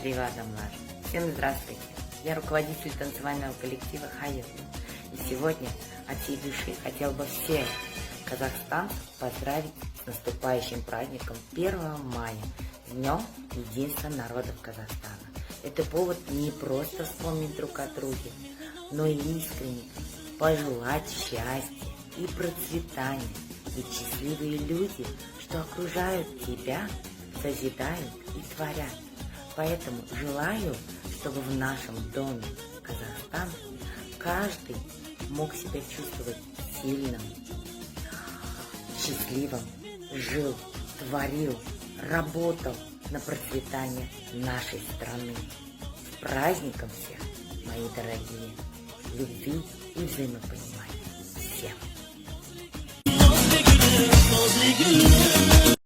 Счастливо, Адамлар! Всем здравствуйте! Я руководитель танцевального коллектива «Хайет». И сегодня от всей души хотел бы всех казахстанцев поздравить с наступающим праздником 1 мая, Днем Единства народов Казахстана. Это повод не просто вспомнить друг о друге, но и искренне пожелать счастья и процветания. Ведь счастливые люди, что окружают тебя, созидают и творят. Поэтому желаю, чтобы в нашем доме Казахстан каждый мог себя чувствовать сильным, счастливым, жил, творил, работал на процветание нашей страны. С праздником всех, мои дорогие, любви и взаимопонимания. Всем!